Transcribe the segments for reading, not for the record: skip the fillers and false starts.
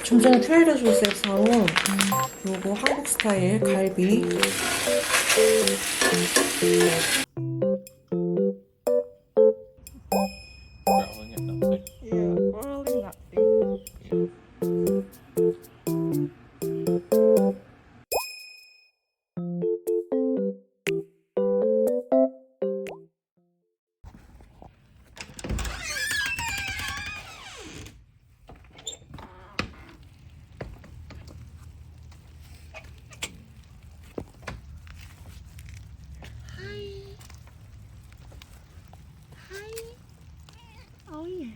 좀 전에 트레이더 조스에서 사온 요거 한국 스타일 갈비. Growling at nothing. Yeah, growling nothing. Oh yeah.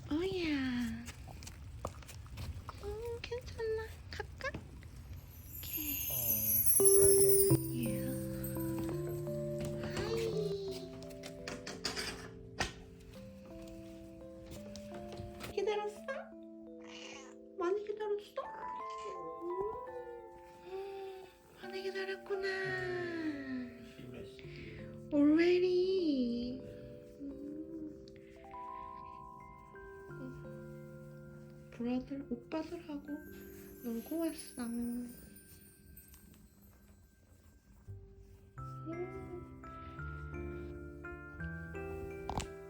Oh yeah. 괜찮아. 갈까? 오케이. Yeah. 하이. 기다렸어? 많이 기다렸어? 많이 기다렸구나. Already. 브라들 오빠들하고 놀고 왔어.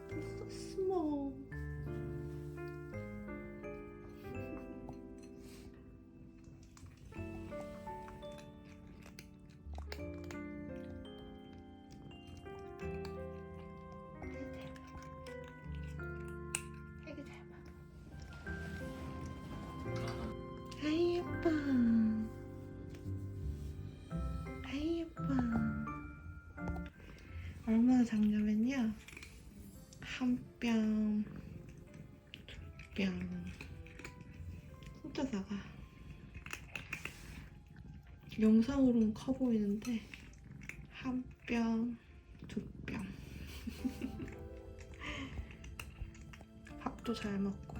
So small. 애기 잘 봐. 아이 예뻐. 아이 예뻐. 얼마나 작냐면요, 한 뼘, 두 뼘. 진짜 작아. 영상으로는 커 보이는데 한 뼘, 두 뼘. 밥도 잘 먹고.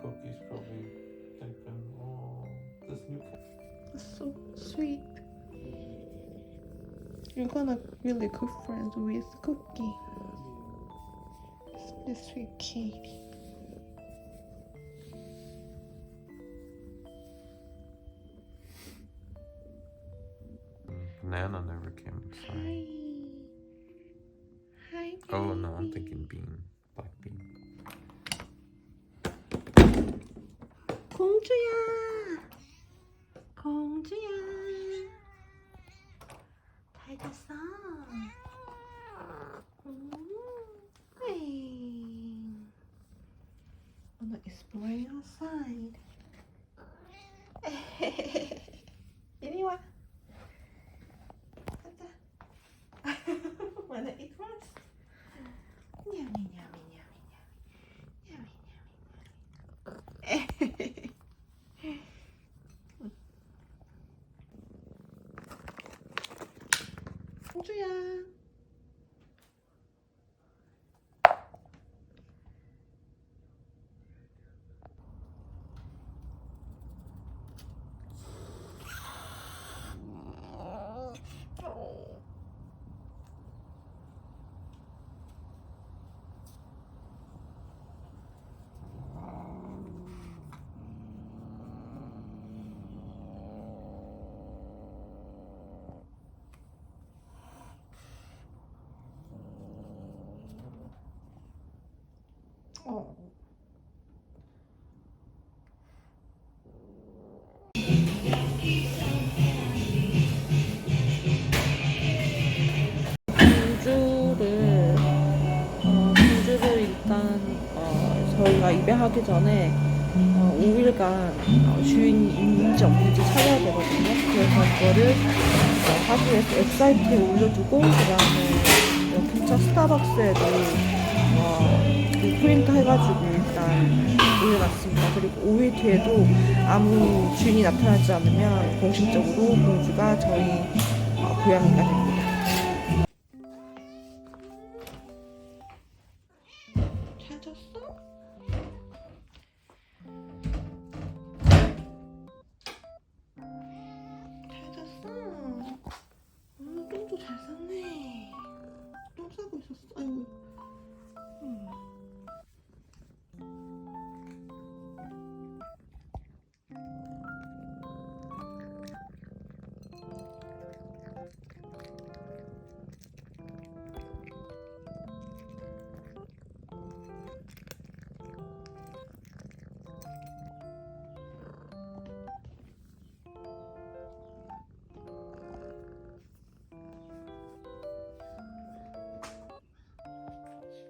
Cookies probably thinking, oh, this new That's so sweet. You're gonna really good friends with Cookie. This sweet kitty. banana never came inside. Hi. Hi. Oh no, I'm baby. thinking bean, black bean. 공주야. 공주야. 잘 잤어. 에이. Wanna explore outside. 이리 와. 가자. Wanna eat first? Yummy, yummy, yummy, yummy, yummy, yummy. 공주야. 공주를 일단 저희가 입양하기 전에 5일간 주인이 있는지 없는지 찾아야 되거든요. 그래서 이거를 하루에 웹사이트에 올려두고, 그 다음에 근처 스타벅스에도 그 프린트 해가지고 일단 올려놨습니다. 그리고 5일 뒤에도 아무 주인이 나타나지 않으면 공식적으로 공주가 저희 고양이가 됩니다. 잘 잤어? 잘 잤어? 똥도 잘 쌌네.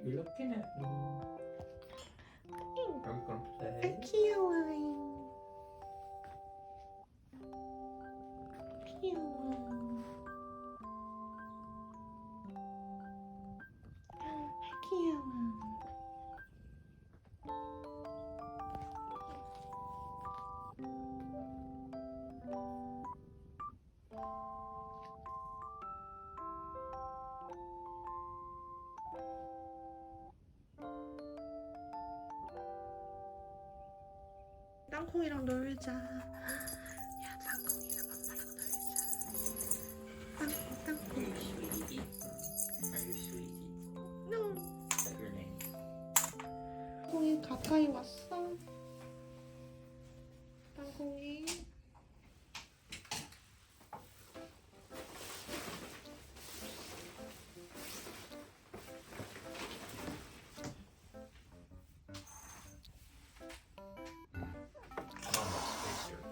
You're looking at me. Are we gonna play? 귀여워. 귀여워. 귀여워. 땅콩이랑 놀자. 야, 땅콩이랑 엄마랑 놀자. 땅콩. Are you sweetie? Are you sweetie? No. Is that your name? 땅콩이 가까이 왔어. 땅콩이. Not enough space here.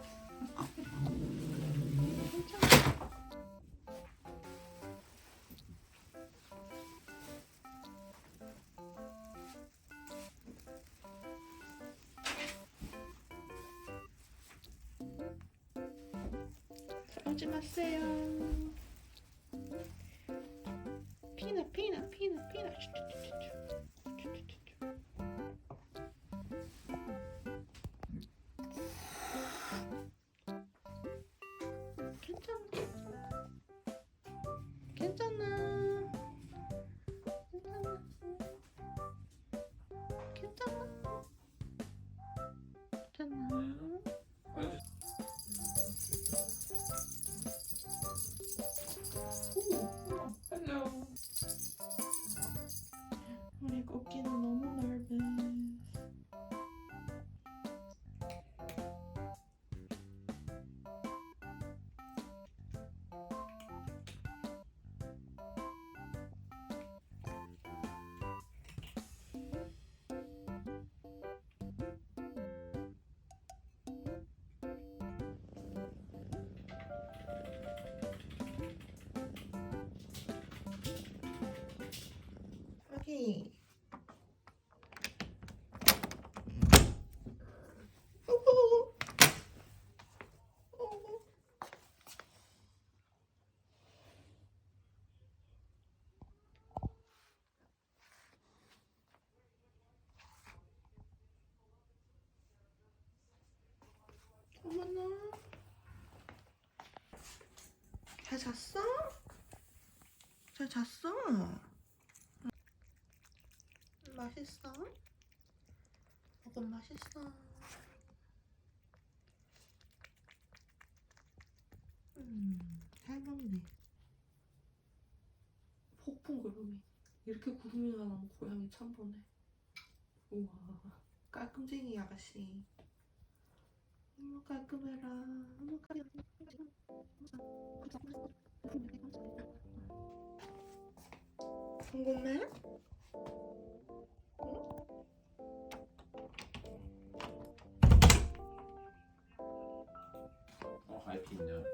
오지 마세요. 피나. 괜찮아. Hello. 우리 꽃기는 너무 넓은. 여기. 어머나. 잘 잤어? 잘 잤어? 맛있어? 먹은 맛있어. 잘 먹네. 폭풍 구름이. 이렇게 구름이 나면 고양이 참 보네. 우와. 깔끔쟁이 아가씨. 너무 깔끔해라. 너무 깔끔해. 궁금해? Hi, Peanut.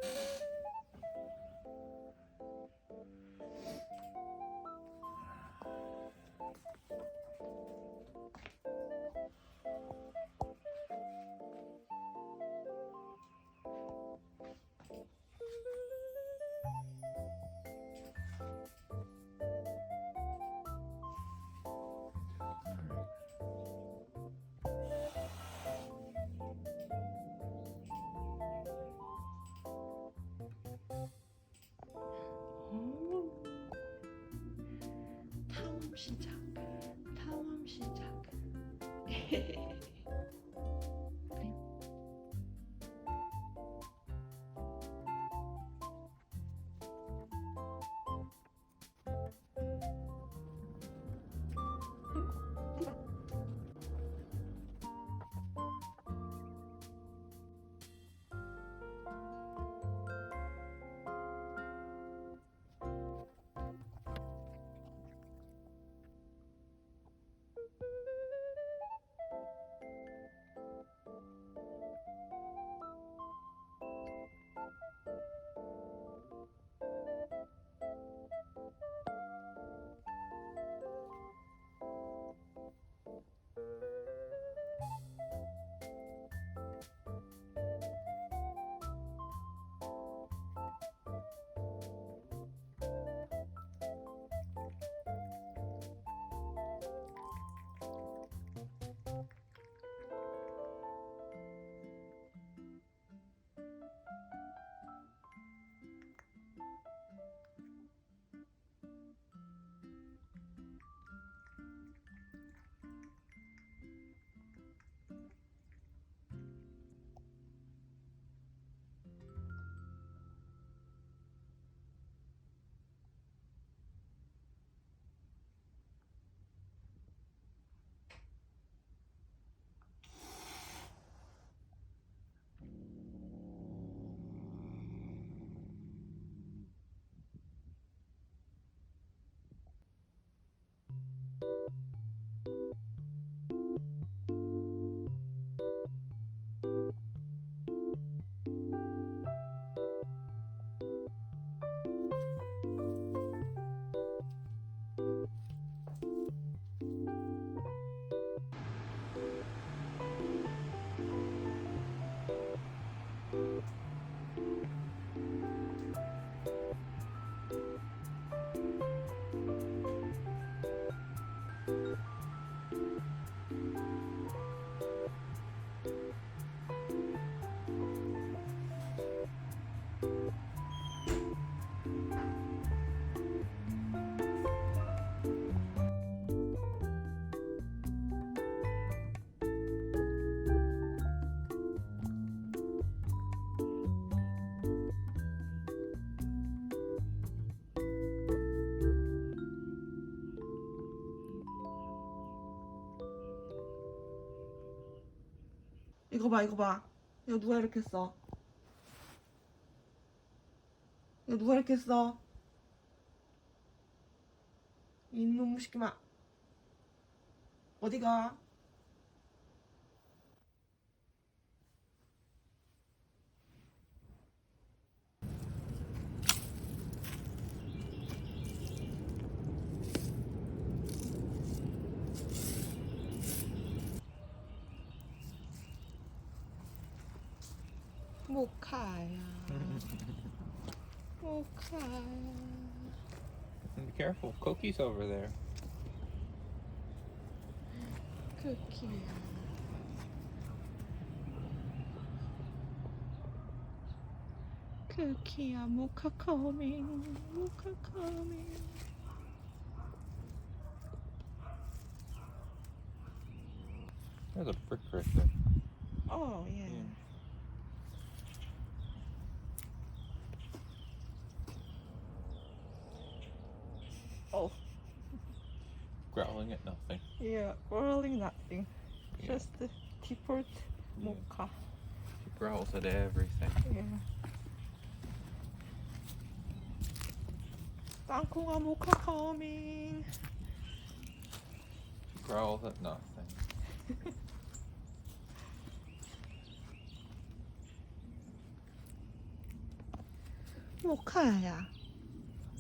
탐험 시작. 탐험 시작. 이거 봐, 이거 봐. 이거 누가 이렇게 써? 이거 누가 이렇게 써? 이놈 시키마. 어디가? 모카야. 모카야. Be careful, Cookie's over there. 쿠키야. 쿠키야, 모카 커밍. 모카 커밍. There's a brick right there. Oh, yeah. Yeah. Oh, Growling at nothing. yeah, whirling nothing. Yeah. Just the default mocha. She growls at everything. Yeah. 땅콩아 모카 coming. She growls at nothing. 모카야.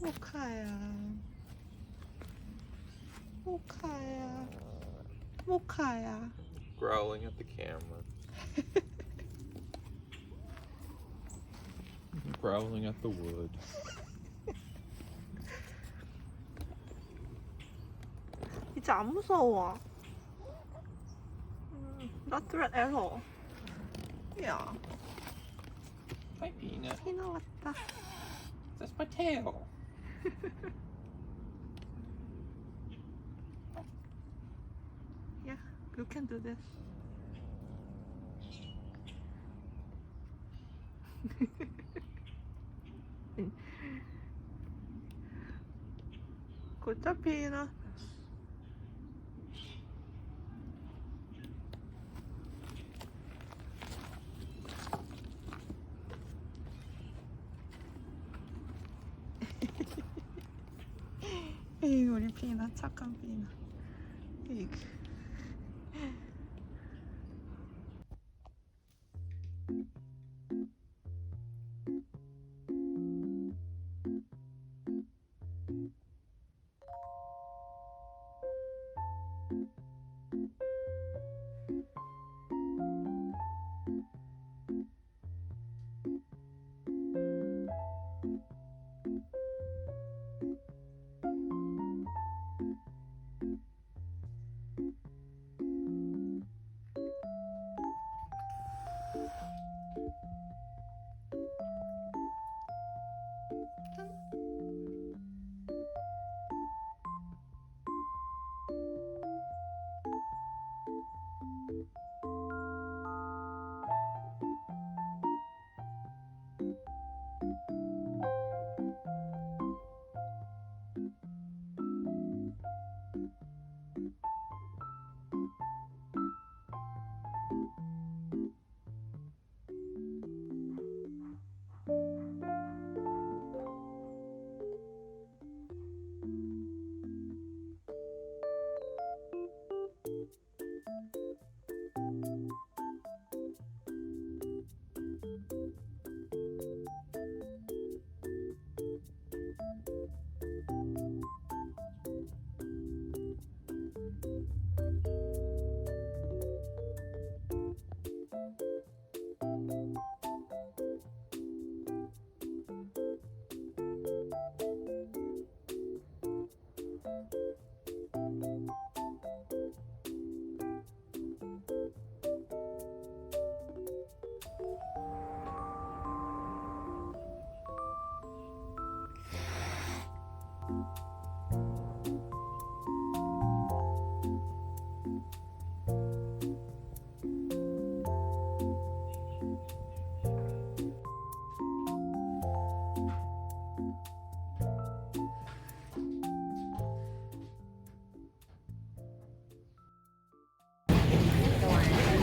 모카야. 모카야. 모카야. Growling at the camera. Growling at the wood. 이제 안 무서워. Not threat at all. 야, Hi, Peanut. 피 나왔다. That's my tail. Yeah, you can do this. Good job, Peanut. 에이, 우리 피나 착한 피나. 에이그.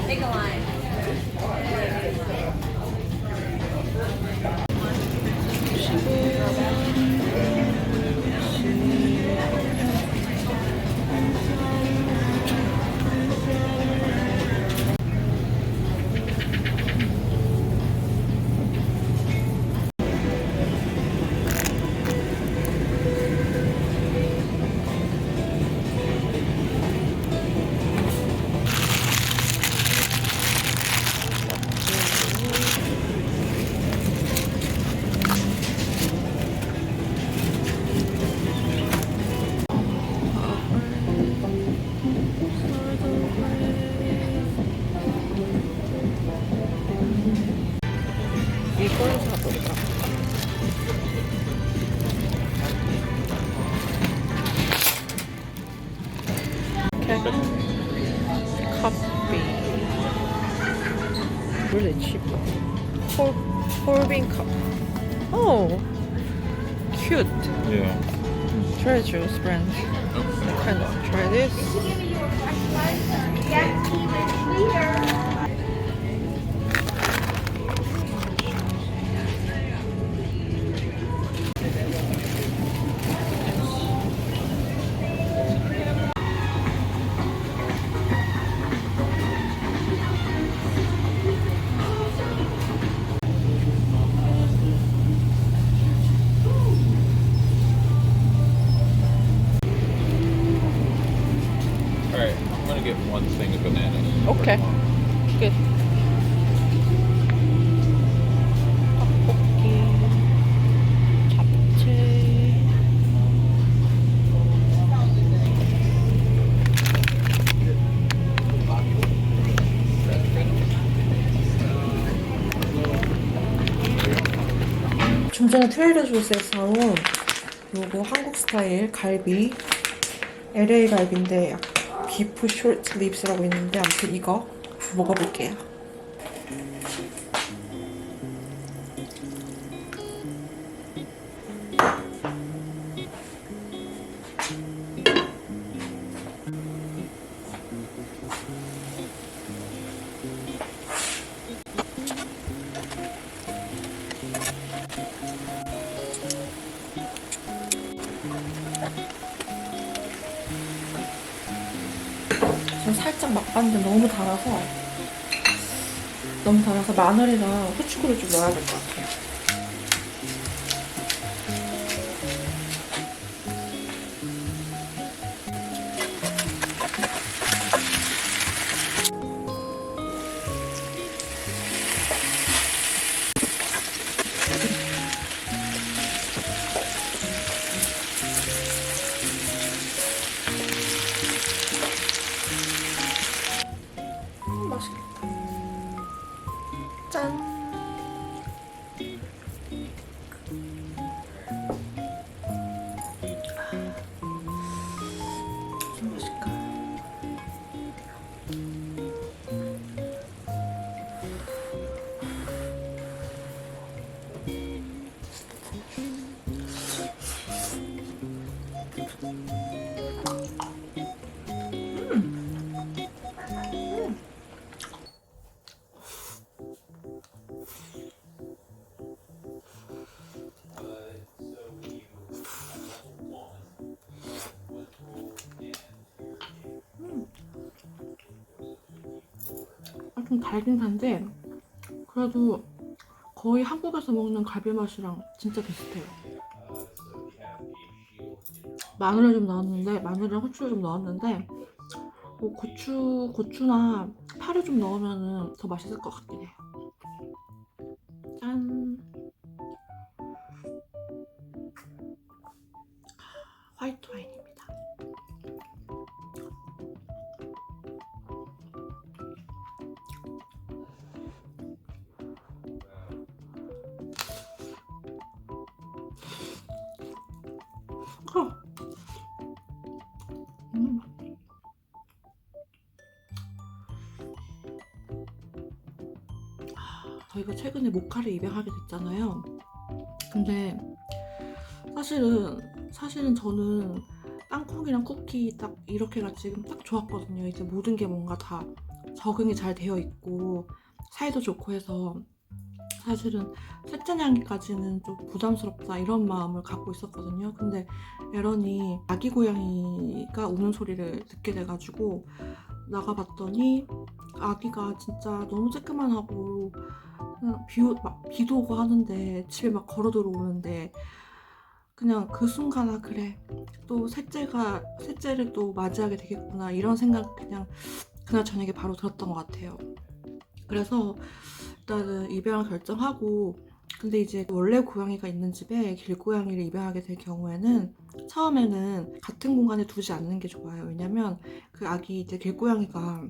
Take a line. 이걸 사볼까? 커피. Really cheap. Four-bean cup. Oh, cute. Yeah. Treasures brand. Kind of try this. Alright, I'm gonna get one thing of bananas. Okay. Good. 떡볶이, 잡채. 좀 전에 트레이더 조스에서 사온 요거 한국 스타일 갈비 LA 갈비인데 비프 숄트 립스라고 있는데 아무튼 이거 먹어볼게요. 전 살짝 맛봤는데 너무 달아서 마늘이랑 후춧가루 좀 넣어야 될 것 같아요. 맛있겠다. 짠. 무슨 맛일까? 좀 달긴 한데 그래도 거의 한국에서 먹는 갈비 맛이랑 진짜 비슷해요. 마늘을 좀 넣었는데 마늘이랑 후추를 좀 넣었는데 뭐 고추나 파를 좀 넣으면 더 맛있을 것 같긴 해요. 짠. 화이트 와인입니다. 저희가 최근에 모카를 입양하게 됐잖아요. 근데 사실은 저는 땅콩이랑 쿠키 딱 이렇게가 지금 딱 좋았거든요. 이제 모든 게 뭔가 다 적응이 잘 되어 있고 사이도 좋고 해서 사실은 셋째냥이까지는 좀 부담스럽다 이런 마음을 갖고 있었거든요. 근데 에런이 아기 고양이가 우는 소리를 듣게 돼가지고 나가봤더니 아기가 진짜 너무 쬐끄만하고 그냥 비도 오고 하는데 집에 막 걸어 들어오는데 그냥 그 순간 아 그래 또 셋째를 또 맞이하게 되겠구나 이런 생각 그냥 그날 저녁에 바로 들었던 것 같아요. 그래서 일단은 입양을 결정하고 근데 이제 원래 고양이가 있는 집에 길고양이를 입양하게 될 경우에는 처음에는 같은 공간에 두지 않는 게 좋아요. 왜냐면 그 아기 이제 길고양이가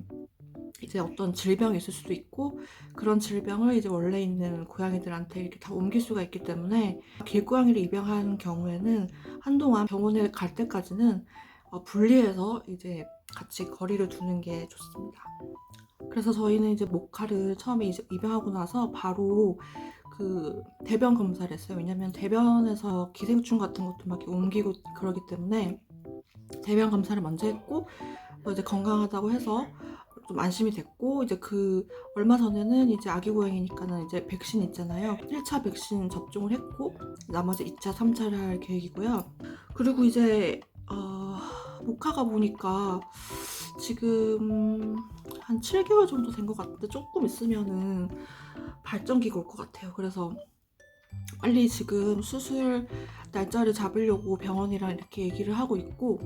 이제 어떤 질병이 있을 수도 있고 그런 질병을 이제 원래 있는 고양이들한테 이렇게 다 옮길 수가 있기 때문에 길고양이를 입양하는 경우에는 한동안 병원에 갈 때까지는 분리해서 이제 같이 거리를 두는 게 좋습니다. 그래서 저희는 이제 모카를 처음에 이제 입양하고 나서 바로 그 대변 검사를 했어요. 왜냐면 대변에서 기생충 같은 것도 막 이렇게 옮기고 그러기 때문에 대변 검사를 먼저 했고 이제 건강하다고 해서 좀 안심이 됐고 이제 그 얼마 전에는 이제 아기 고양이니까는 이제 백신 있잖아요. 1차 백신 접종을 했고 나머지 2차, 3차를 할 계획이고요. 그리고 이제 모카가 보니까 지금 한 7개월 정도 된 것 같은데 조금 있으면은 발정기가 올 것 같아요. 그래서 빨리 지금 수술 날짜를 잡으려고 병원이랑 이렇게 얘기를 하고 있고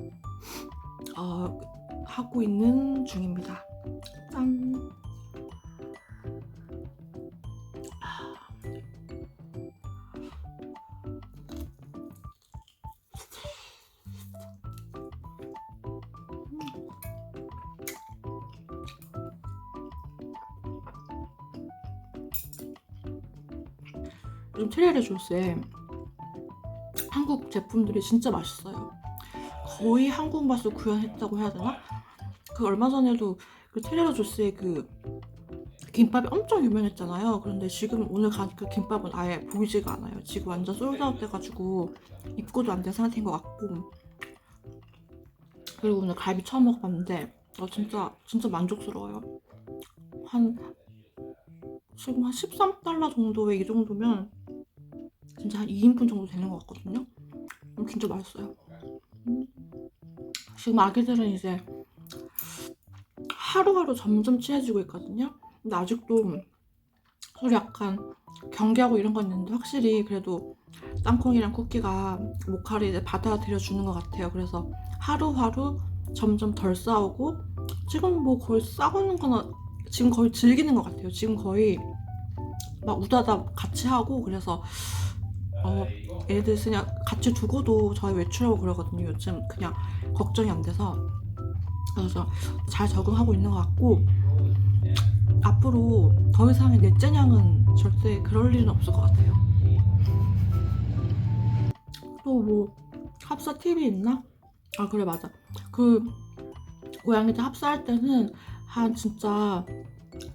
하고 있는 중입니다. 짠. 요즘 트레이러조스에 한국 제품들이 진짜 맛있어요. 거의 한국 맛을 구현했다고 해야 되나? 그 얼마 전에도 그 트레이러조스의 그 김밥이 엄청 유명했잖아요. 그런데 지금 오늘 가니까 김밥은 아예 보이지가 않아요. 지금 완전 솔드아웃 돼가지고 입고도 안 된 상태인 것 같고 그리고 오늘 갈비 처음 먹어봤는데 진짜 만족스러워요. 지금 한 13달러 정도에 이 정도면 진짜 한 2인분 정도 되는 것 같거든요. 진짜 맛있어요. 지금 아기들은 이제 하루하루 점점 친해지고 있거든요. 근데 아직도 서로 약간 경계하고 이런 건 있는데 확실히 그래도 땅콩이랑 쿠키가 모카를 이제 받아들여 주는 것 같아요. 그래서 하루하루 점점 덜 싸우고 지금 뭐 거의 싸우는 거나 지금 거의 즐기는 것 같아요. 지금 거의 막 우다다 같이 하고 그래서 애들 그냥 같이 두고도 저희 외출하고 그러거든요. 요즘 그냥 걱정이 안 돼서 그래서 잘 적응하고 있는 것 같고 앞으로 더 이상의 넷째 냥은 절대 그럴 일은 없을 것 같아요. 또 뭐 합사 팁이 있나? 아 그래 맞아. 그 고양이들 합사할 때는 한 진짜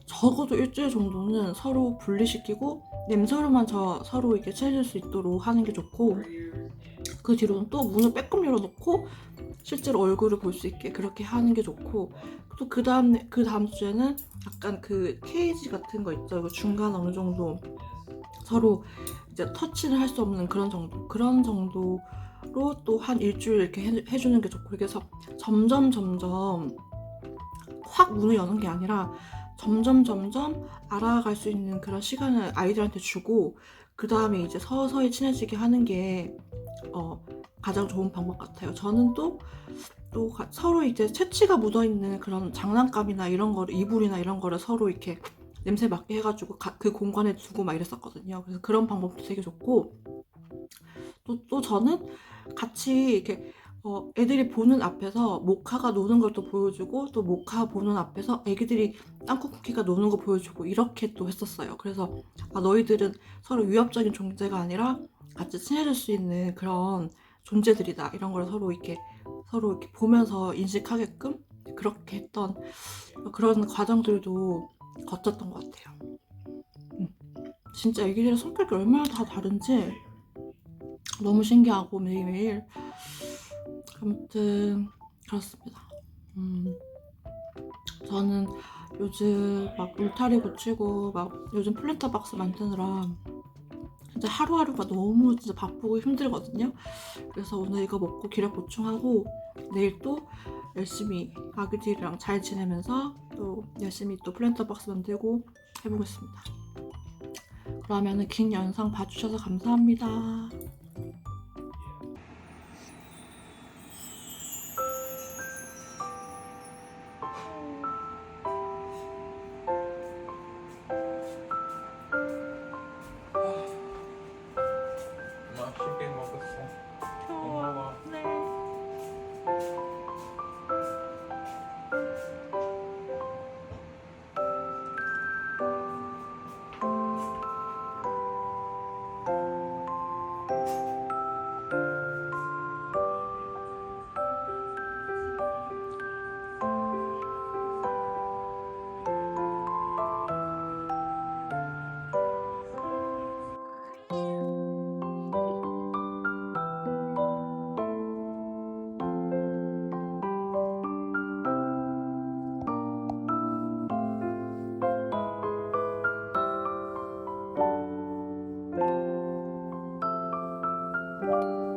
적어도 일주일 정도는 서로 분리시키고 냄새로만 서로 이렇게 친해질 수 있도록 하는 게 좋고 그 뒤로는 또 문을 빼끔 열어놓고 실제로 얼굴을 볼 수 있게 그렇게 하는 게 좋고 또 그 다음 주에는 약간 그 케이지 같은 거 있죠. 그 중간 어느 정도 서로 이제 터치를 할 수 없는 그런 정도로 또 한 일주일 이렇게 해주는 게 좋고 그래서 점점 확 문을 여는 게 아니라 점점 알아갈 수 있는 그런 시간을 아이들한테 주고 그 다음에 이제 서서히 친해지게 하는 게 가장 좋은 방법 같아요. 저는 또 서로 이제 채취가 묻어있는 그런 장난감이나 이런 거를 이불이나 이런 거를 서로 이렇게 냄새 맡게 해가지고 그 공간에 두고 막 이랬었거든요. 그래서 그런 방법도 되게 좋고 또 저는 같이 이렇게 애들이 보는 앞에서 모카가 노는 걸 또 보여주고 또 모카 보는 앞에서 애기들이 땅콩 쿠키가 노는 거 보여주고 이렇게 또 했었어요. 그래서 너희들은 서로 위협적인 존재가 아니라 같이 친해질 수 있는 그런 존재들이다. 이런 걸 서로 이렇게 보면서 인식하게끔 그렇게 했던 그런 과정들도 거쳤던 것 같아요. 진짜 애기들의 성격이 얼마나 다 다른지 너무 신기하고 매일매일 아무튼 그렇습니다. 저는 요즘 막 울타리 고치고 막 요즘 플랜터 박스 만드느라 진짜 하루하루가 너무 진짜 바쁘고 힘들거든요. 그래서 오늘 이거 먹고 기력 보충하고 내일 또 열심히 아기들이랑 잘 지내면서 또 열심히 또 플랜터 박스 만들고 해보겠습니다. 그러면은 긴 영상 봐주셔서 감사합니다. 맛있게 먹었어. 고마워. 네. 음.